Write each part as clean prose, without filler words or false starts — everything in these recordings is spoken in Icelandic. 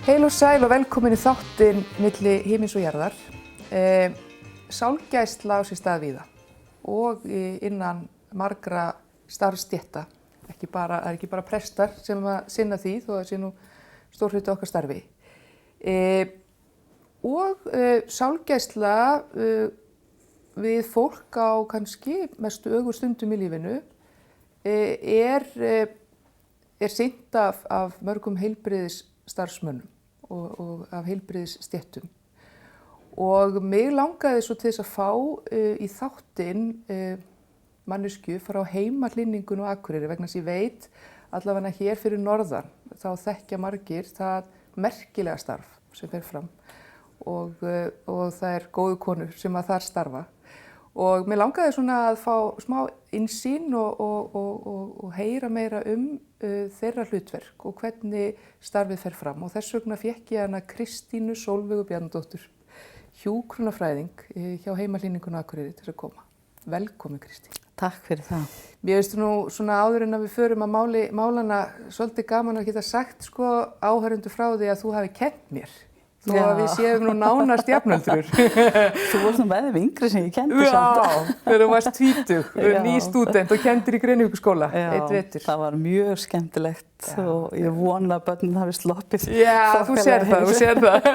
Heil og sæl og velkomin í þáttinn milli himins og jarðar. Sálgæsla á sér stað víða og innan margra starfsstétta. Það er ekki bara prestar sem að sinna því þó að það sé nú stór hluti okkar starfi. Sálgæsla við fólk á kannski mestu ögurstundum í lífinu er sinnt af mörgum heilbrigðisstarfsmönnum og af heilbrigðisstéttum. Og mig langaði svo til þess að fá í þáttinn manneskju frá heimahlynningun og Akureyri vegna þess að ég veit allavega hér fyrir norðan þá þekkja margir það merkilega starf sem fer fram og það góðu konur sem að þar starfa. Og mér langaði svona að fá smá innsýn og heyra meira þeirra hlutverk og hvernig starfið fer fram. Og þess vegna fékk ég hana Kristínu Sólveigu Bjarnadóttur, hjúkrunarfræðing hjá heimahlynningunni á Akureyri til að koma. Velkomin Kristín. Takk fyrir það. Mér finnst nú svona áður en að við förum að málana svolítið gaman að geta sagt áhorfendur frá því að þú hafi kennt mér. Þó að við séum nú nánast jafnöldrur. Þú varst nú með þeim yngri sem ég kenndi samt. Já, þegar þú varst 20, ný stúdent og kendir í Grenivíkurskóla, einn vetur. Það var mjög skemmtilegt og ég vona að börnin hafi sloppið. Já, þú sér það.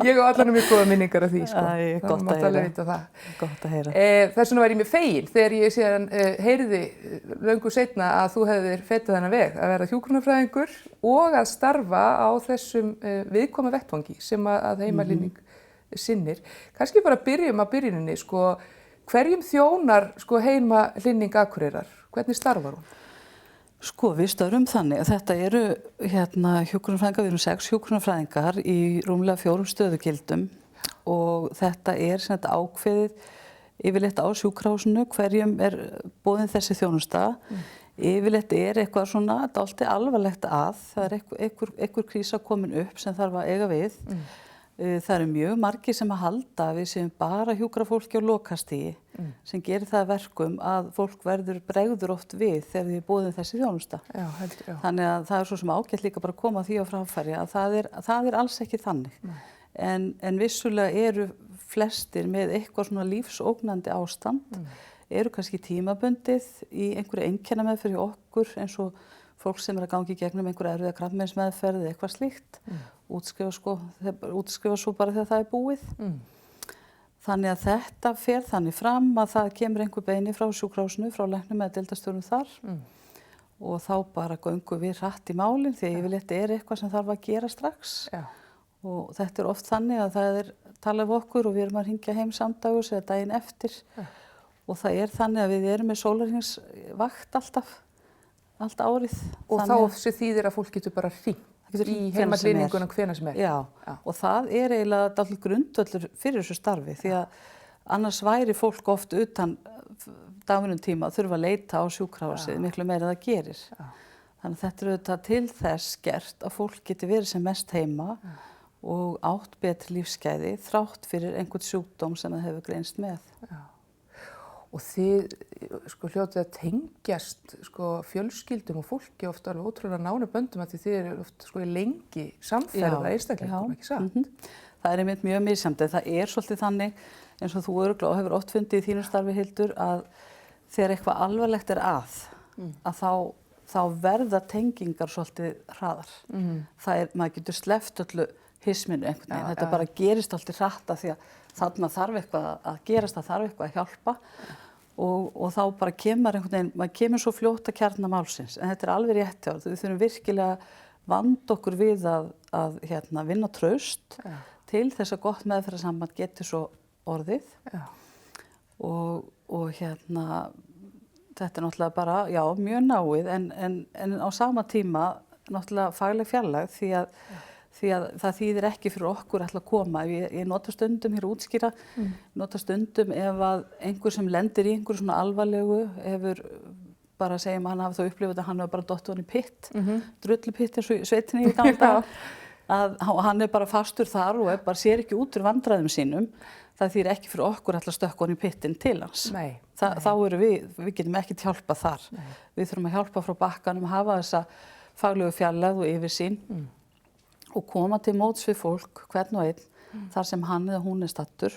Ég á allan mjög góða minningar af því, sko. Æ, gott að heyra. Gott að heyra. Þess vegna var ég mér fegin þegar ég síðan heyrði löngu seinna að þú hefðir fetað þennan veg að vera hjúkrunarfræðingur og að starfa á þessum viðkvæma vettvangi sem að heimahlynning sinnir. Kannski bara byrjum að byrjuninni, hverjum þjónar heimahlynning Akureyrar? Hvernig starfar hún? Við störfum þannig að þetta eru hjúkrunarfræðingar, við erum 6 hjúkrunarfræðingar í rúmlega 4 stöðugildum og þetta er ákveðið yfirleitt á sjúkrahúsinu hverjum er boðin þessi þjónusta. Yfirleitt er eitthvað svona dálítið alvarlegt það er einhver krísa komin upp sem þarf að eiga við. Það eru mjög margir sem að halda að við séum bara hjúkra fólki á lokastigi sem gerir það að verkum að fólk bregður oft við þegar við boðum þessi þjónusta. Já. Þannig að það er svo sem ágætt líka bara að koma því á framfæri að það er alls ekki þannig. En vissulega eru flestir með eitthvað svona lífsógnandi ástand, eru kannski tímabundið í einhverju einkennameðferð hjá okkur eins og fólk sem er að gangi í gegnum einhverja erfiða krabbameinsmeðferð eða eitthvað slíkt, útskrifa svo bara þegar það er búið. Þannig að þetta fer þannig fram að það kemur einhver beiðni frá sjúkrahúsinu, frá læknum eða deildarstjórum þar og þá bara göngum við hratt í málin því yfirleitt er eitthvað sem þarf að gera strax. Já. Og þetta er oft þannig að það er talað við okkur og við erum að hringja heim samdægurs eða daginn eftir. Og það er þannig að við erum með sólarhringsvakt allt árið. Og þá þýðir að fólk getur bara hringt í heimahlynningunum hvenær sem er. Já, og það er eiginlega dálítið grundvöllur fyrir þessu starfi því að annars væri fólk oft utan dagvinnum tíma að þurfa að leita á sjúkrahúsið miklu meira en það gerir. Þannig að þetta er auðvitað til þess gert að fólk geti verið sem mest heima og átt betri lífsgæði þrátt fyrir einhvern sjúkdóm sem það hefur greinst með. Já. Og þið hljótið að tengjast fjölskyldum og fólki oft alveg ótrúlega nánu böndum að þið eru oft lengi samferða einstaklingum, ekki satt? Það er einmitt mjög misjafnt, en það er svolítið þannig eins og þú örugglega hefur oft fundið í þínu starfi Hildur að þegar eitthvað alvarlegt er að þá verða tengingar svolítið hraðar. Maður getur sleppt öllu hisminu einhvern veginn, þetta bara gerist alltaf hratt af því að þarna þarf eitthvað að gerast, það þarf eitthvað að hjálpa og þá bara kemur einhvern veginn, maður kemur svo fljótt að kjarna málsins, en þetta er alveg rétt hjá, við þurfum virkilega vanda okkur við að vinna traust til þess að gott meðferðarsamband getur svo orðið og þetta er náttúrulega bara, mjög náið en á sama tíma náttúrulega fagleg fjarlægð því að það þýðir ekki fyrir okkur að koma. Ég nota stundum hér að útskýra, nota stundum ef að einhver sem lendir í einhverju svona alvarlegu hefur bara að segja að hann hafi þá upplifað að hann hefur bara dottið hann í pitt, drullupitt eins og í sveitinni í gamla daga, að hann bara fastur þar og bara sér ekki út úr vandræðum sínum. Það þýðir ekki fyrir okkur að stökkva hann í pittinn til hans. Þá eru við getum ekkert hjálpað þar. Við þurfum að hjálpa frá bakkanum, hafa þessa faglegu fjarlægð og yfirsýn. og koma til móts við fólk, hvern og einn, þar sem hann eða hún stattur.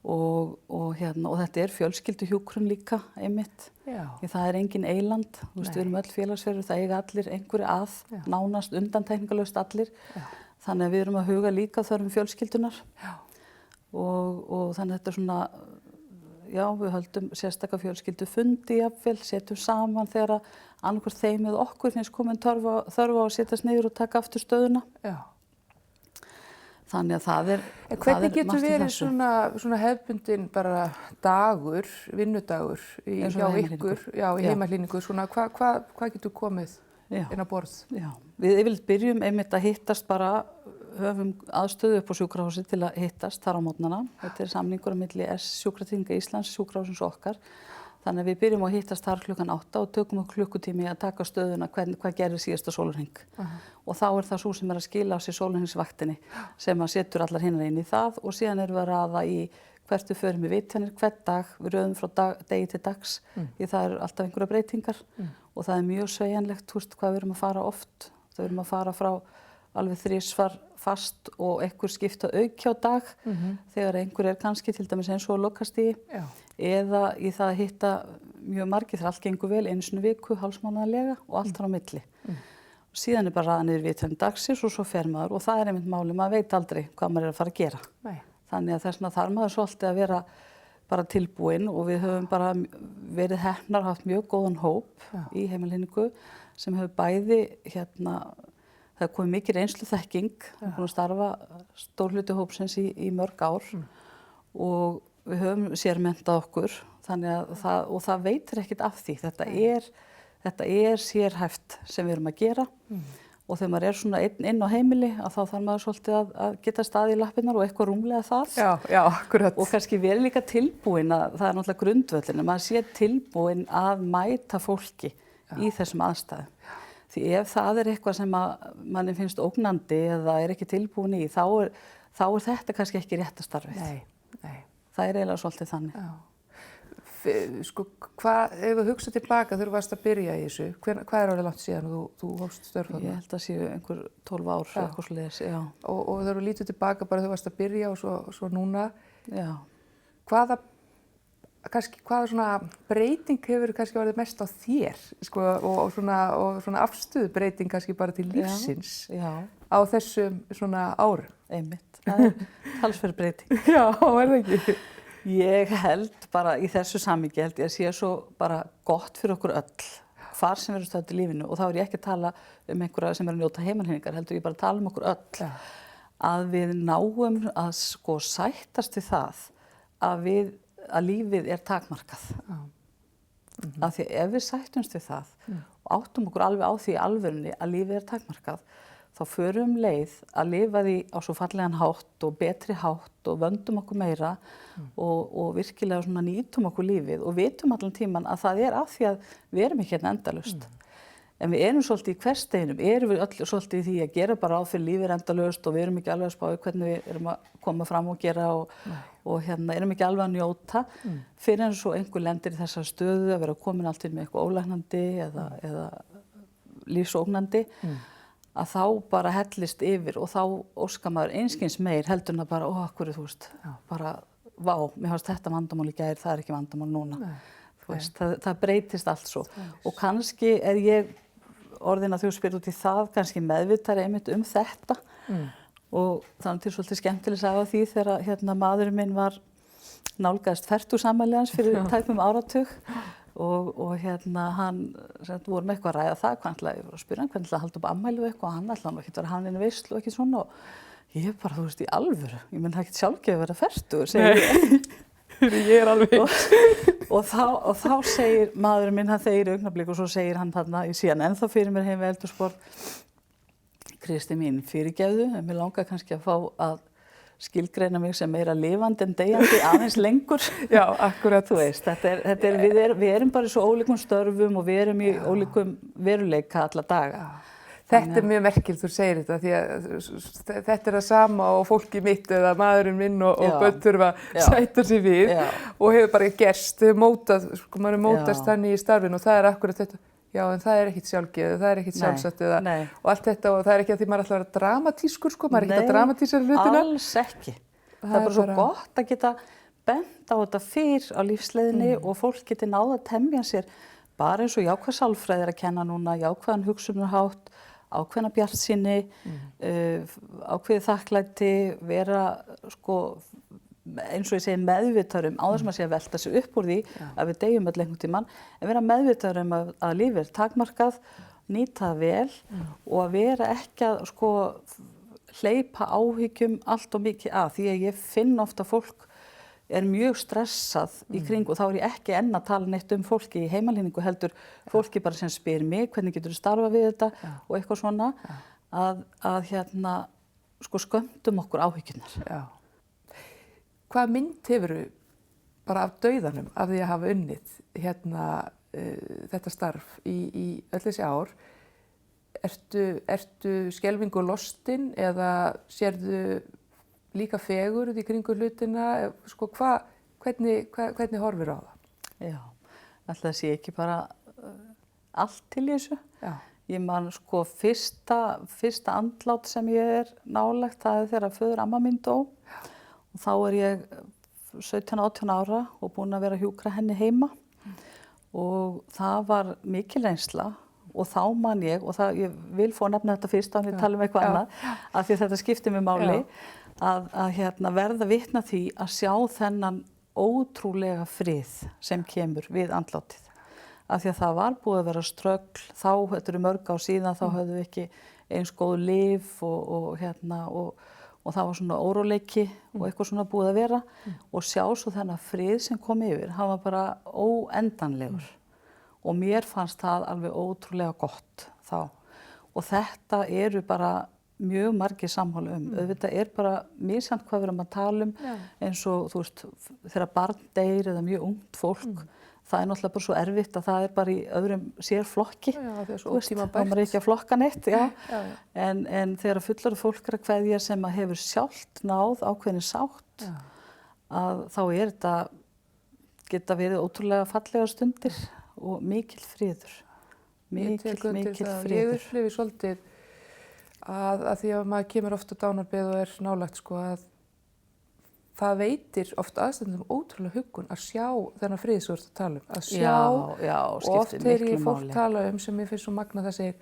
Og þetta fjölskylduhjúkrun líka einmitt. Því það engin eyland, við erum öll félagsverur, það eiga allir einhverju að, nánast undantekningarlaust allir. Þannig að við erum að huga líka þörfum fjölskyldunar. Og þannig að þetta svona, við höldum sérstaka fjölskyldufundi jafnvel, setjum saman þegar annarkvort þeim eða okkur finnst komin þörf á að setjast niður og taka aftur stöðuna. Þannig að það er Hvernig getur verið svona hefðbundin bara dagur, vinnudagur hjá ykkur, í heimaklíníku, svona hvað getur komið inn á borð? Við yfirleitt byrjum einmitt að hittast bara, höfum aðstöðu upp á sjúkrahúsi til að hittast þar á mótnana. Þetta samningur á milli Sjúkratrygginga Íslands, sjúkrahúsins okkar. Þannig að við byrjum að hittast þar klukkan 8 og tökum klukkutími að taka stöðuna hvað gerir síðasta sólarhring. Og þá það sú sem að skila á sig sólarhringsvaktinni sem að setur allar hinna inn í það og síðan erum við að raða í hvert við förum í vitjanir, hvern dag, við röðum frá degi til dags, því það alltaf einhverja breytingar og það mjög sveigjanlegt hvað við erum að fara oft. Það erum að fara frá alveg 3 fast og einhver skipta aukja á dag þegar einhver kannski til dæmis eins og á lokastigi eða í það að hitta mjög margir þegar allt gengur vel einu sinni viku, hálfsmánaðarlega og allt þar á milli. Síðan bara raða niður vitjanir dagsins og svo fer maður og það einmitt máli, maður veit aldrei hvað maður að fara að gera. Þannig að þess vegna þarf maður svolítið að vera bara tilbúin og við höfum bara verið heppnar, haft mjög góðan hóp í heimaklíníku sem hefur bæði það komið mikið reynsluþekking, við búin að starfa stór hluti hópsins í mörg ár og við höfum sérmentað okkur, þannig að það veitir ekkert af því. Þetta er sérhæft sem við erum að gera og þegar maður svona inn á heimili að þá þarf maður svolítið að geta staðið í lappirnar og eitthvað rúmlega það. Já, akkurat. Og kannski verið líka tilbúin að það náttúrulega grundvöllin, að maður sé tilbúin að mæta fólki í þessum aðstæðum. Því ef það eitthvað sem manni finnst ógnandi eða ekki tilbúin í, þá er þetta kannski ekki rétta starfið. Nei. Það eiginlega svolítið þannig. Sko, ef þú hugsað tilbaka þegar þú varst að byrja í þessu, hvað orðið langt síðan þú hófst störf þarna? Ég held að séu einhver 12 ár, eitthvað svoleiðis, já. Og þegar þú lítur tilbaka bara þegar þú varst að byrja og svo núna, hvaða svona breyting hefur kannski orðið mest á þér, sko, og svona afstöðubreyting kannski bara til lífsins á þessum svona árum? Einmitt, það talsverð breyting. Já, það ekki? Ég held bara í þessu samhengi held ég að sé svo bara gott fyrir okkur öll, hvar sem við erum stödd í lífinu og þá ég ekki að tala einhverja sem að njóta heimaklíníkar, heldur ég bara að tala okkur öll, að við náum að sættast við það að lífið takmarkað. Af því ef við sættumst við það og áttum okkur alveg á því í alvörunni að lífið takmarkað, þá förum leið að lifa því á svo fallegan hátt og betri hátt og vöndum okkur meira og virkilega svona nýtum okkur lífið og vitum allan tíman að það af því að við erum ekki endalaust. En við erum svolítið í hversdeginum, erum við öll svolítið í því að gera bara ráð fyrir lífið endalaust og við erum ekki alveg að spá hvernig við erum að koma fram og gera og erum ekki alveg að njóta fyrir en svo einhver lendir í þessa stöðu að vera komin alltaf með eitthvað ólæknandi eða lífsógnandi. Að þá bara hellist yfir og þá óskar maður einskis meir heldur en að bara, akkur þú veist, bara, vá, mér fannst þetta vandamál í gær, það ekki vandamál núna. Þú veist, það breytist allt svo. Og kannski ég orðin að þú spyrir út í það, kannski meðvitari einmitt þetta. Og þannig til svolítið skemmtileg saga því þegar maðurinn minn var nálgaðist fertugsafmæli hans fyrir tæpum áratug. Og hann vorum eitthvað að ræða það, ég var að spyrja hann hvernig að halda upp afmæli og eitthvað og hann ætlaði ekki að vera hafinn veislu og ekki svona og ég bara, þú veist, í alvöru, ég menn það ekki sjálfgefið að vera fertugur, segir ég. Ég alveg. Og þá segir maðurinn minn, hann þegir í augnablik og svo segir hann þarna í síðan ennþá fyrir mér heim við eldhúsborð, Kristi mín, fyrirgefðu, en mér langar kannski að fá að skilgreina mig sem meira lifandi en deyjandi aðeins lengur. Já, akkurat. Þú veist, við erum bara í svo ólíkum störfum og við erum í ólíkum veruleika alla daga. Þetta mjög merkilegt, þú segir þetta, því að þetta það sama og fólki mitt eða maðurinn minn og börn þurfa að sætta sig við og hefur bara gerst, maður mótast þannig í starfinu og það akkurat þetta. Já, en það ekkit sjálfgefið, það ekkit sjálfsagt og allt þetta og það ekki að því maður ætlar að vera dramatískur sko, maður ekkit að dramatísera hlutina. Nei, alls ekki. Það er bara svo gott að geta bent á þetta fyrr á lífsleiðinni og fólk geti náð að temja sér bara eins og jákvæð sálfræði að kenna núna, jákvæðan hugsunarhátt, ákveðna bjartsýni, ákveðið þakklæti, vera sko eins og ég segi meðvitaður á þess að maður sé að velta sig upp úr því að við deyjum öll einhvern tímann, en vera meðvitaður að lífið takmarkað, nýta það vel og að vera ekki að sko hleypa áhyggjum allt og mikið að því að ég finn ofta fólk er mjög stressað í kring og þá ég ekki enn að tala neitt fólki í heimalíningu heldur fólki bara sem spyr mig hvernig getur þú starfað við þetta og eitthvað svona að hérna sko skömmtum okkur áhyggjurnar. Já. Hvað mynd hefurðu bara af dauðanum af því að hafa unnið hérna þetta starf í öll þessi ár? Ertu skelfingu lostin eða sérðu líka fegurð í kringu hlutina? Sko hvernig horfir á það? Já, ætli það sé ekki bara allt til í þessu. Já. Ég man sko fyrsta andlát sem ég nálægt það þegar föður amma mín dó. Og þá ég 17-18 ára og búin að vera að hjúkra henni heima og það var mikil reynsla og þá man ég, og ég vil fá að nefna þetta fyrst áður en ég tala eitthvað annað, af því að þetta skiptir mig máli, að hérna verða vitna því að sjá þennan ótrúlega frið sem kemur við andlátið. Af því að það var búið að vera ströggl, þá, þetta eru mörg ár síðan, þá höfðum við ekki eins góð lyf og það var svona óróleiki og eitthvað svona búið að vera og sjá svo þennan frið sem kom yfir, hann var bara óendanlegur og mér fannst það alveg ótrúlega gott þá og þetta eru bara mjög margir sammála auðvitað bara misjafnt hvað við erum að tala eins og þú veist þegar barn deyr eða mjög ungt fólk það náttúrulega bara svo erfitt að það bara í öðrum sérflokki, þá maður ekki að flokka neitt, en þegar fullorðið fólk að kveðja sem að hefur sjálft náð ákveðinni sátt, að þá þetta geta verið ótrúlega fallegar stundir og mikill friður, mikill friður. Ég upplifi svolítið að því að maður kemur ofta á dánarbið og nálægt sko að það veitir oft aðstændum ótrúlega huggun að sjá þennan frið sem þú ert að tala að sjá og oft þegar ég fólk tala sem ég finnst svo magna það segir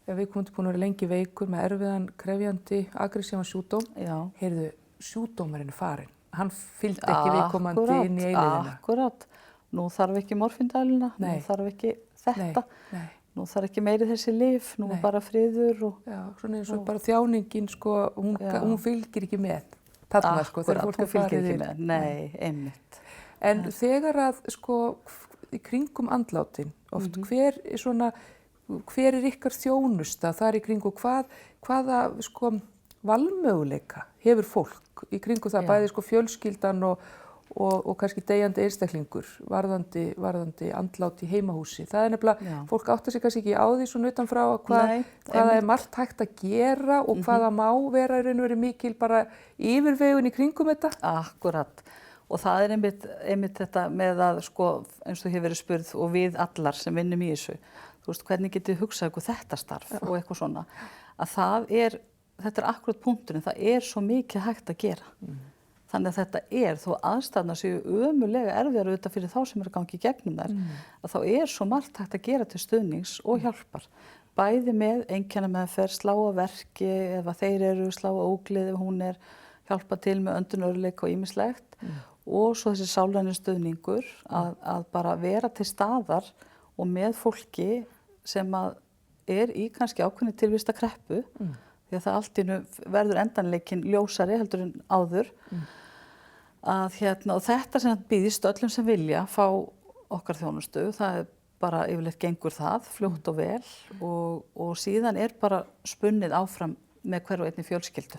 ef við komum búin að vera lengi veikur með erfiðan, krefjandi, aggressívan sjúdóm heyrðu, sjúdómarinn farinn hann fylgdi ekki viðkomandi inn í eilífina. Akkurat, nú þarf ekki morfíndæluna, nú þarf ekki þetta nú þarf ekki meiri þessi lyf, nú bara friður Já, svona eins og bara þjáningin sko, hún fylgir ekki með þarna sko, þegar fólk farið inn. Nei, einmitt. En þegar að sko í kringum andlátin oft, hver er ykkar þjónusta þar í kringu, hvaða sko valmöguleika hefur fólk í kringu það, bæði sko fjölskyldan og kannski deyjandi einstaklingur varðandi andlát í heimahúsi. Það er nefnilega, fólk áttar sig kannski ekki á því svona utanfrá hvaða margt hægt að gera og hvaða má vera í raun og veru mikil bara yfirvegun í kringum þetta. Akkurat. Og það er einmitt þetta með að sko, eins og hefur verið spurð og við allar sem vinnum í þessu, þú veist, hvernig getið hugsað ykkur þetta starf og eitthvað svona, að þetta akkurat punkturinn, það svo mikið hægt að gera. Þannig að þetta þó aðstæðurnar séu ömurlega erfiðar auðvitað fyrir þá sem eru að gangi í gegnum þær, að þá svo margt hægt að gera til stuðnings og hjálpar. Bæði með einkennameðferð, slá á verki, ef að þeir eru slá á óglið, ef hún hjálpa til með öndunarörleika og ýmislegt, og svo þessi sálræni stuðningur að bara vera til staðar og með fólki sem að í kannski ákveðinni tilvista kreppu, því að það allt í einu verður endanleikinn ljósari heldur en áður, og þetta sem býðist öllum sem vilja fá okkar þjónustu, það bara yfirleitt gengur það fljótt og vel og síðan bara spunnið áfram með hver og einni fjölskyldu.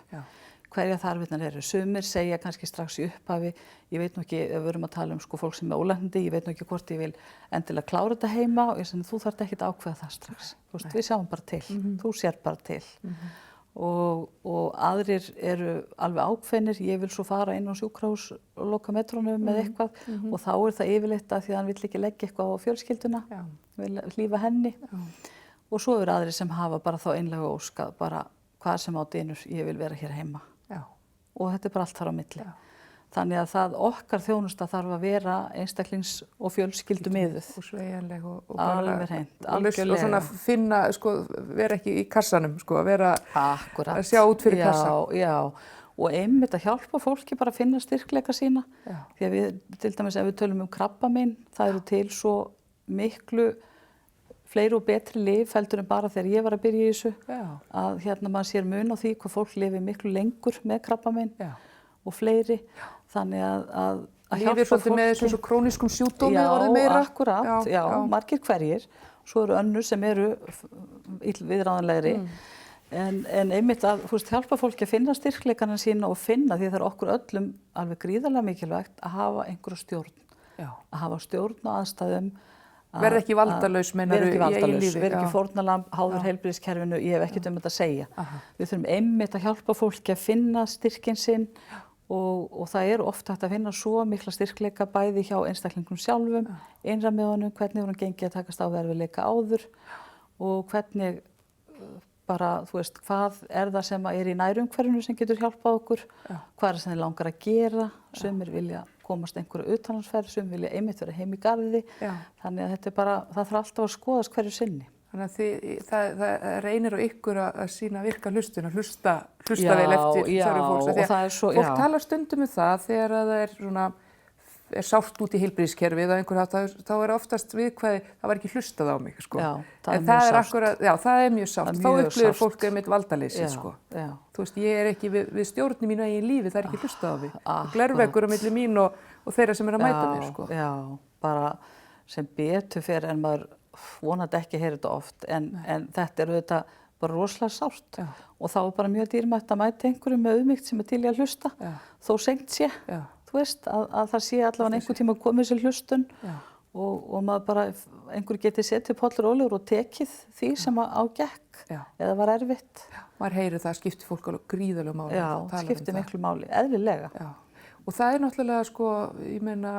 Hverja þarfirnar eru. Sumir segja kannski strax í upphafi, ég veit nú ekki, ef við erum að tala sko fólk sem ólæknandi, ég veit nú ekki hvort ég vil endilega klára þetta heima og ég segi þú þarft ekki að ákveða það strax. Þú veist, við sjáum bara til, þú sér bara til. og aðrir eru alveg ákveðnir, ég vil svo fara inn á sjúkrahús og loka metrónum með eitthvað og þá er það yfirleitt að því að hann vill ekki leggja eitthvað á fjölskylduna, vil hlífa henni og svo eru aðrir sem hafa bara þá einlega óskað, bara hvað sem á dynur, ég vil vera hér heima og þetta er bara allt þar á milli. Þannig að það okkar þjónusta þarf að vera einstaklings- og fjölskyldumiðuð. Og sveigjanleg og alveg hreint, algjörlega. Og svona finna, sko, vera ekki í kassanum, sko, vera Akkurat. Að sjá út fyrir kassan. Já, og einmitt að hjálpa fólki bara að finna styrkleika sína. Því að við, til dæmis ef við tölum krabbamein, það eru til svo miklu fleiri og betri lyf heldur en bara þegar ég var að byrja í þessu. Að hérna maður sér mun á því hvað fólk lifi miklu lengur með krabbamein. Og fleiri, þannig að hjálpa fólki. Með þessu krónískum sjúkdómi orðið meira. Akkurat, margir hverjir. Svo eru önnur sem eru illviðráðanlegri. En einmitt að hjálpa fólki að finna styrkleikana sína og finna því það er okkur öllum alveg gríðarlega mikilvægt að hafa einhverja stjórn. Að hafa stjórn á aðstæðum. Verð ekki valdalaus, meinar þú, í eigin lífi. Verð ekki fórnarlamb, háður heilbrigðiskerfinu, ég hef ekkert þetta að segja. Við þurfum einmitt að hjálpa fólki að finna styrkinn sinn og það er oft hægt að finna svo mikla styrkleika bæði hjá einstaklingum sjálfum, innra með honum, hvernig hún gengið að takast á við erfiðleika áður og hvernig bara, þú veist, hvað er það sem er í nærumhverfinu sem getur hjálpað okkur, hvað er það sem þið langar að gera, sumir vilja komast einhverju utanlandsferð, sumir vilja einmitt vera heim í garði, þannig að þetta er bara, það þarf alltaf að skoðast hverju sinni. Þannig að það reynir á ykkur að sýna virka hlustun, að hlusta vel eftir þörfum fólks. Og það er svo, fólk talar stundum það þegar það er sárt út í heilbrigðiskerfið og einhver þá er oftast viðkvæði, það var ekki hlustað á mig, sko. En það er akkurat, það er mjög sárt. Þá upplifir fólk einmitt valdaleysið, sko. Þú veist, ég er ekki við stjórn í mínu eigin lífi, það er ekki hlustað á mig. Glerveggur á milli mín og þeirra sem er að mæta mér, sko. Já, bara sem betur fer en maður vonandi ekki að heyra þetta oft, en þetta er auðvitað bara rosalega sárt og þá er bara mjög dýrmætt að mæta einhverjum með auðmýkt sem er til í að hlusta, þó seint sé, þú veist, að það sé allavega einhver tíma komið sér hlustun og maður bara, einhver geti setið pollur ólegur og tekið því sem á gekk eða var erfitt. Maður heyrir það, skiptir fólk alveg gríðarlegu máli. Já, skiptir miklu máli, eðlilega. Og það er náttúrulega, sko, ég meina,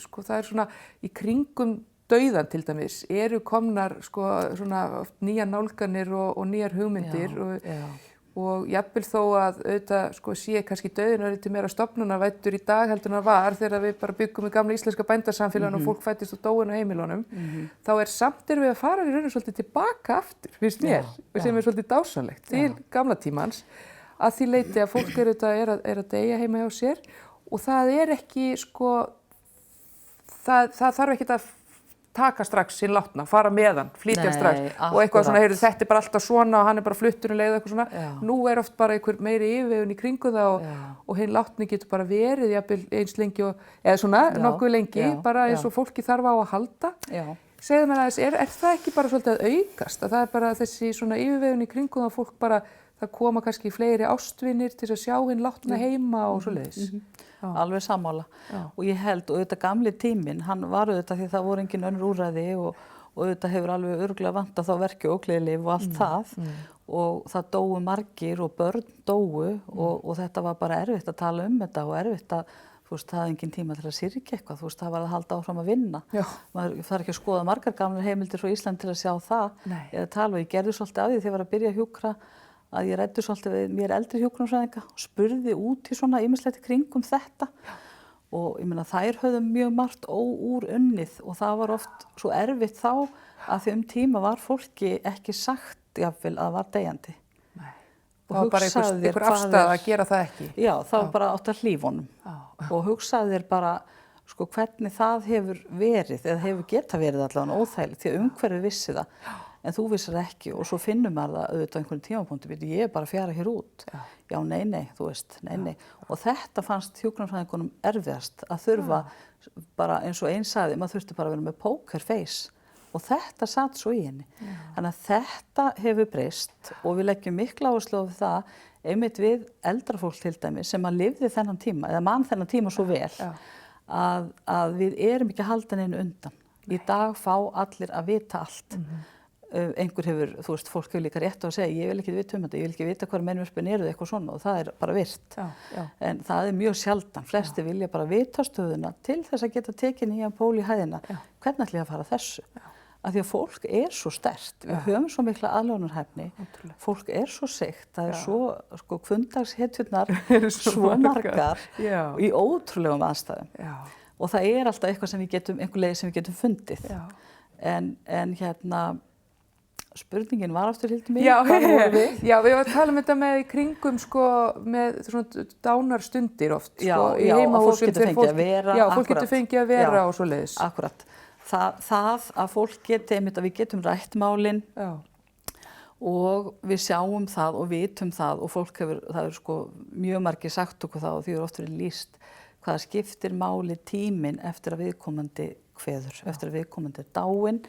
sko, það er svona í kringum dauðan til dæmis eru komnar sko svona nýjar nálganir og nýjar hugmyndir og jafnvel þó að auðvitað sko sé kannski dauðin örlítið meira stofnunarvæddur í dag heldur en það var þegar við bara byggum í gamla íslenska bændasamfélaginu og fólk fæddist og dóin á heimilunum þá samt erum við að fara í raun og svolítið tilbaka aftur, finnst mér, sem er svolítið dásanlegt til gamla tímans að því leyti að fólk er að deyja heima hjá sér og það er ekki sko það þarf ekki að taka strax sín látna, fara með hann, flytja strax og eitthvað svona, heyrðu, þetta er bara alltaf svona og hann er bara fluttur um leið og eitthvað svona. Nú er oft bara einhver meiri yfirvegun í kringu það og hinn látni getur bara verið jafnvel eins lengi eða svona nokkuð lengi, bara eins og fólki þarf á að halda. Segðu mér aðeins, er það ekki bara svolítið að aukast? Að það er bara þessi svona yfirvegun í kringu það fólk bara, það koma kannski fleiri ástvinir til að sjá hinn látna heima og svoleiðis. Alveg sammála og ég held og auðvitað gamli tíminn, hann var auðvitað því það voru engin önnur úrræði og auðvitað hefur alveg örugglega vantað þá verki og ógleðilyf og allt það og það dóu margir og börn dóu og þetta var bara erfitt að tala um þetta og erfitt að þú veist, það hafði engin tíma til að syrgja eitthvað, þú veist, það var að halda áfram að vinna. Maður þarf ekki að skoða margar gamlar heimildir frá Íslandi til að sjá það eða tala og ég gerði svolítið af því þegar ég var að byrja að hjúkra að ég ræddi svolítið við mér eldri hjúkrunarfræðinga og spurði út í svona ýmislegt kringum þetta og ég meina þær höfðu mjög margt óúrunnið og það var oft svo erfitt þá að því tíma var fólki ekki sagt jafnvel að var deyjandi. Það var bara einhver afstæða að gera það ekki. Já, það var bara átt að hlífa honum og hugsaði þér bara sko hvernig það hefur verið eða hefur geta verið allavega óþægilegt því að umhverfið vissi það. En þú vissir ekki og svo finnum maður það auðvitað á einhvern tímapunkti, ég er bara að fjara hér út. Já, nei, þú veist, nei. Og þetta fannst hjúkrunarfræðingunum erfiðast að þurfa bara eins og einn sagði, maður þurfti bara að vera með poker face og þetta satt svo í henni. Þannig að þetta hefur breyst og við leggjum mikla áherslu á það, einmitt við eldra fólk til dæmis sem að lifði þennan tíma, eða mann þennan tíma svo vel, að við erum ekki að halda neinu undan. Í dag fá allir að vita allt. einhver hefur, þú veist, fólk hefur líka rétt á að segja ég vil ekki vita þetta, ég vil ekki vita hvað meinvörpin eru eitthvað svona og það bara virt. En það mjög sjaldan, flesti vilja bara vita stöðuna til þess að geta tekið nýjan pól í hæðina. Hvernig ætla ég að fara þessu? Af því að fólk svo sterkt, við höfum svo mikla aðlögunarhæfni, fólk svo seigt, það svo, sko, kvundagshetjurnar svo margar í ótrúlegum aðstæðum. Og það alltaf eitthvað sem við getum, einhver leið sem við getum fundið. En hérna, spurningin var aftur Hildur mín, hvað vorum við? Já, við varum að tala þetta með í kringum, sko, með svona dánarstundir oft, sko, í heimahúsum. Fólk getur fengið að vera, fólk getur fengið að vera og svoleiðis. Akkurat. Það að fólk geti, einmitt að við getum rætt málin og við sjáum það og vitum það og fólk hefur, það sko mjög margir sagt okkur það og því oft verið lýst hvaða skiptir máli tíminn eftir að viðkomandi kveður, eftir að viðkomandi dáinn,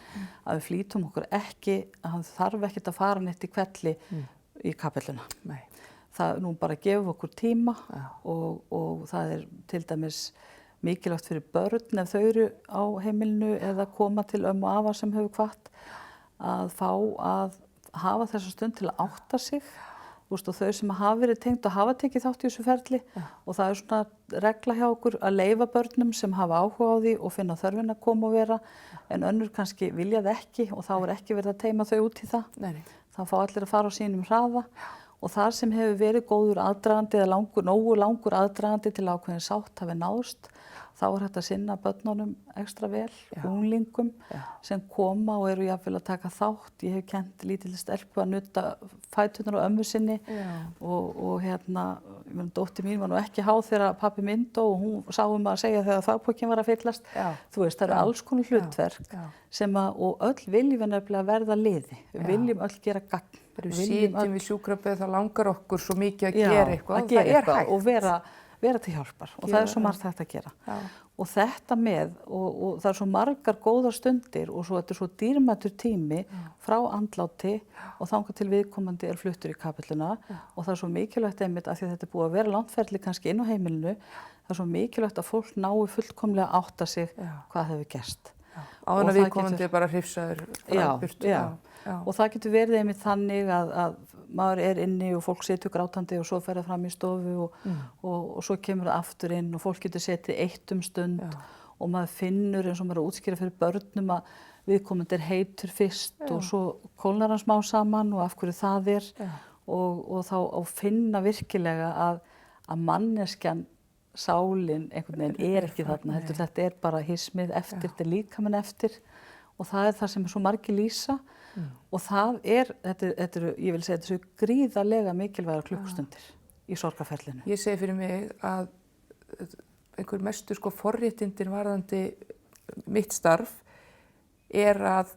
að við flýtum okkur ekki, að hann þarf ekkert að fara neitt í hvelli í kapelluna. Það nú bara gefur okkur tíma og það til dæmis mikilvægt fyrir börn ef þau eru á heimilinu eða koma til ömmu og afa sem hefur hvatt að fá að hafa þessa stund til að átta sig og þau sem hafa verið tengd og hafa tekið þátt í þessu ferli og það svona regla hjá okkur að leyfa börnum sem hafa áhuga á því og finna þörfin að koma og vera en önnur kannski vilja það ekki og þá ekki verið að teyma þau út í það. Þá fá allir að fara á sínum hraða og þar sem hefur verið góður aðdragandi eða nógu langur aðdragandi til ákveðin sátt hafi náðst þá hægt að sinna börnunum ekstra vel, unglingum sem koma og eru jafnvel að taka þátt. Ég hef kennt lítilli stelpu að nudda fæturnar á ömmu sinni og hérna, dóttir mín var nú ekki há þegar pabbi minn dó og hún sá að segja þegar þápokinn var að fyllast. Þú veist, það eru alls konar hlutverk sem og öll viljum við nefnilega verða liði. Við viljum öll gera gagn. Við sitjum við sjúkrabið, það langar okkur svo mikið að gera eitthvað. Það hægt. Og vera til hjálpar og það svo margt hægt að gera. Og þetta með, og það svo margar góðar stundir og þetta svo dýrmætur tími frá andláti og þangað til viðkomandi fluttur í kapelluna og það svo mikilvægt einmitt af því að þetta búið að vera langferli kannski inn á heimilinu, það svo mikilvægt að fólk nái fullkomlega að átta sig hvað hefur gerst. Áður en viðkomandi bara hrifsaður frá burtu. Og það getur verið einmitt þannig að maður inni og fólk situr grátandi og svo fer það fram í stofu og svo kemur það aftur inn og fólk getur setið eitt stund og maður finnur eins og maður útskýra fyrir börnum að viðkomandi heitur fyrst og svo kólnar hann smá saman og af hverju það og þá finna virkilega að manneskjan, sálin einhvern veginn ekki þarna, heldur þetta bara hismið eftir, þetta líkaminn eftir og það það sem svo margir lýsa og það þetta ég vil segja, þetta svo gríðarlega mikilvægar klukkustundir í sorgarferlinu. Ég segi fyrir mig að einhver mestu forréttindin varðandi mitt starf að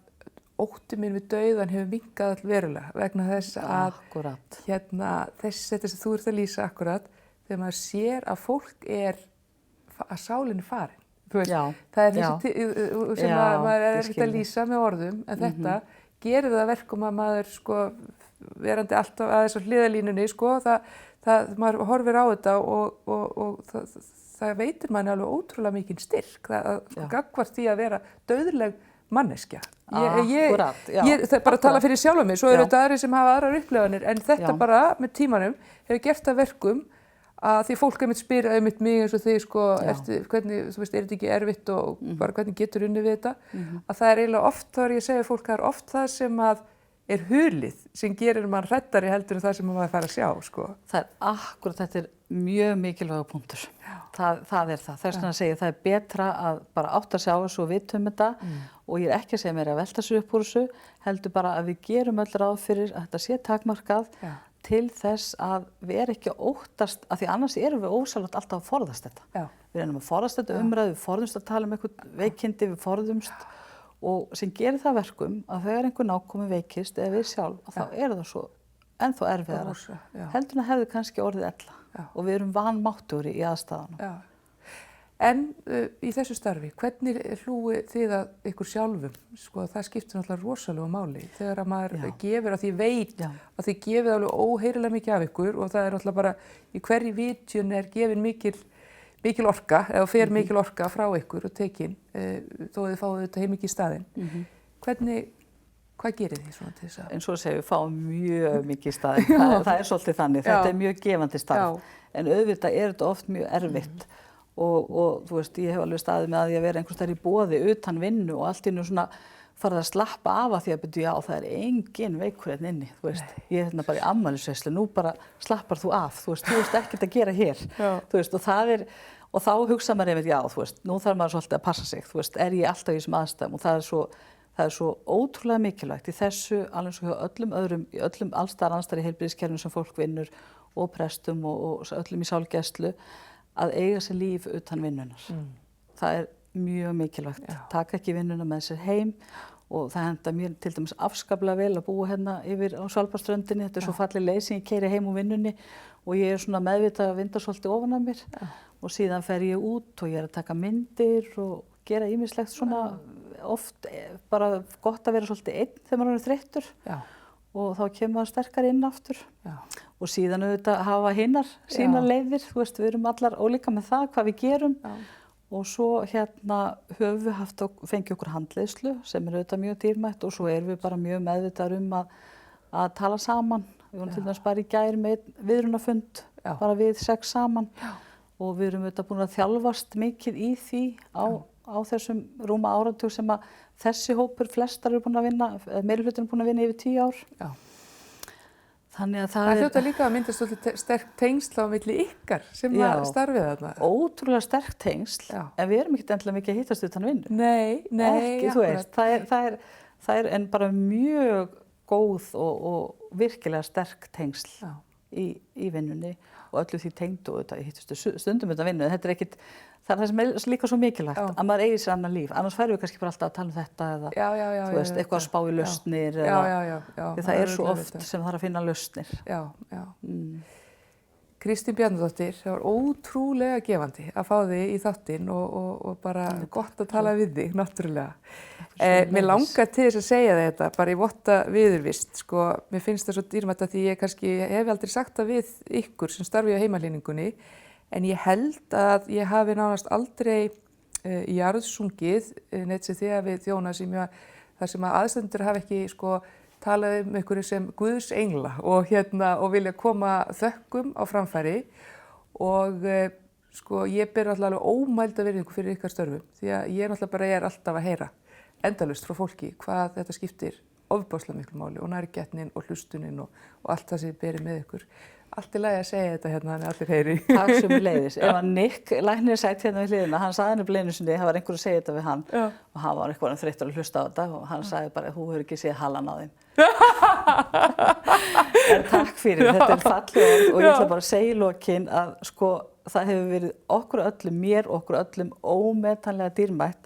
ótti minn við dauðan hefur minnkað verulega vegna þess að þetta sem þú ert að lýsa akkurat, þegar maður sér að fólk að sálin farin. Það þessi sem maður erfitt að lýsa með orðum en þetta gerir það verkum að maður verandi alltaf að þessu hliðalínunni maður horfir á þetta og það veitir manni alveg ótrúlega mikinn styrk gagnvart því að vera dauðleg manneskja. Það bara tala fyrir sjálfa mig, svo eru þetta aðrir sem hafa aðrar upplifanir en þetta bara með tímanum hefur gert það verkum að því fólk einmitt spyr einmitt mig eins og þig hvernig, þú veist, þetta ekki erfitt og bara hvernig getur unnið við þetta að það eiginlega oft, þá ég segja fólk, það oft það sem að hulið sem gerir mann hræddari heldur en það sem maður fær að sjá, Það akkurat, þetta mjög mikilvægur punktur. Það það. Þess vegna að segja, það betra að bara átta sig á þessu og vitum þetta og ég ekki að segja mér að velta sig upp úr þessu, heldur bara að við gerum öll ráð fyrir að þetta sé takmarkað til þess að við ekki að óttast, af því annars erum við ósjálfrátt alltaf að forðast þetta. Við erum að forðast þetta umræðu, við forðumst að tala eitthvað veikindi, við forðumst og sem gerir það verkum að þegar einhver nákomi veikist eða við sjálf, þá það svo ennþá erfiðara. Heldur að hefði kannski orðið ella og við erum vanmáttugri í aðstæðanum. En í þessu starfi, hvernig hlúið þið að ykkur sjálfum? Það skiptir náttúrulega rosalega máli þegar að maður gefur að því veit að þið gefið alveg óheyrilega mikið af ykkur og það náttúrulega bara í hverju vitjun gefin mikil orka eða fer mikil orka frá ykkur og tekin þó þið fáið þetta heim ekki í staðinn. Hvernig Hvað gerir þið svona til þess að? Eins og að segja, við fáum mjög mikið í staðinn. Það er svolítið þannig. Þetta er mjög gefandi starf. En auðvitað er þetta oft mjög erfitt. Og þú veist, ég hef alveg staðið með að ég vera einhvers staðar í boði utan vinnu og allt í einu svona farið að slappa af að því að byrja, já, það er engin veikur hérna inni, þú veist. Ég er hérna bara í afmælisveislu, nú bara slappar þú af, þú veist ekkert að gera hér. Þú veist, og þá hugsa maður einmitt, já, þú veist, nú þarf maður svolítið að passa sig, þú veist, er ég alltaf í þessum aðstæðum og það er svo ótrúlega mikilvægt í þessu, alveg svo hjá öllum öðrum, í öllum allsstaðar í heilbrigðiskerfinu sem fólk vinnur og prestum og öllum í sálgæslu, að eiga sér líf utan vinnunar. Það er mjög mikilvægt. Taka ekki vinnuna með sér heim og það henta mér til dæmis afskaplega vel að búa hérna yfir á Svalbarðsströndinni. Þetta er svo falleg leið sem ég keyri heim úr vinnunni og ég er svona meðvitað að vinda svolítið ofan af mér og síðan fer ég út og ég er að taka myndir og gera ýmislegt svona oft bara gott að vera svolítið einn þegar maður er þreyttur og þá kemur maður sterkar inn aftur og síðan auðvitað hafa hinnar sínar leiðir, þú veist, við erum allar ólíka með það hvað við gerum og svo hérna höfum við fengið okkur handleiðslu sem er auðvitað mjög dýrmætt og svo erum við bara mjög meðvitaðar að tala saman. Við vorum til dæmis bara í gær með viðrunarfund, bara við 6 saman og við erum auðvitað búin að þjálfast mikið í því á þessum rúma áratug sem að þessi hópur flestar eru búin að vinna, meirihlutinn er búin að vinna yfir 10 ár. Þannig að það hljóta líka að myndast svolítið sterk tengsl á milli ykkar sem að starfið þarna. Ótrúlega sterk tengsl, en við erum ekkert endilega mikið að hittast utan vinnu. Nei, ekki, þú veist, það er en bara mjög góð og virkilega sterk tengsl í vinnunni og öllu því tengdu og þetta hittustu stundum utan vinnu. Þetta er ekkert, það er það sem er líka svo mikilvægt að maður eigi sér annan líf. Annars færum við kannski bara alltaf að tala um þetta eða þú veist, eitthvað að spá í lausnir eða það er svo oft sem þarf að finna lausnir. Kristín Bjarnadóttir, það var ótrúlega gefandi að fá þig í þáttinn og bara gott að tala við þig, náttúrulega. Mér langar til þess að segja þetta, bara í votta viðurvist, sko, mér finnst það svo dýrmætt að því ég kannski hef aldrei sagt það við ykkur sem starfi á heimahlýningunni, en ég held að ég hafi nánast aldrei jarðsungið neitt sem þegar við þjóna þar sem að aðstandendur hafa ekki, sko, talaði um einhverju sem Guðs engla og vilja koma þökkum á framfæri og sko ég ber náttúrulega ómælda virðingu fyrir ykkar störfum því að ég náttúrulega bara er alltaf að heyra endalaust frá fólki hvað þetta skiptir ofboðslega miklu máli og nærgætnin og hlustunin og allt það sem berið með ykkur. Allt í lagi að segja þetta hérna þannig allir heyri. Takk sömuleiðis. Ef að Nick læknir sætt hérna við hliðina, hann sagði henni einu sinni, það var einhver að segja þetta við hann og hann var eitthvað þreyttur að hlusta á þetta og hann sagði bara, þú hefur ekki séð halan á þeim. En takk fyrir, þetta er fallegt og ég ætla bara að segja í lokin að sko það hefur verið okkur öllum, mér okkur öllum ómetanlega dýrmætt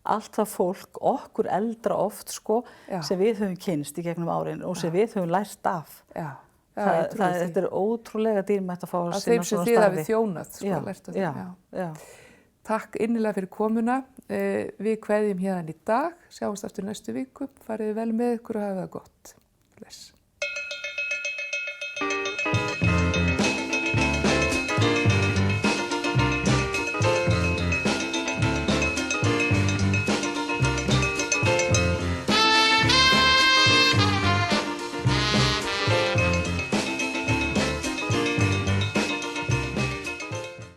allt það fólk, okkur eldra oft sko, sem við höfum kynnst í gegnum árin og sem við höfum lært af. Þetta er ótrúlega dýrmætt að fá að sinna svona starfi. Að þeim sem þið hafið þjónað, sko, lært af þeim. Takk innilega fyrir komuna. Við kveðjum hérna í dag, sjáumst aftur næstu viku. Farið vel með ykkur og hafa það gott. Bless.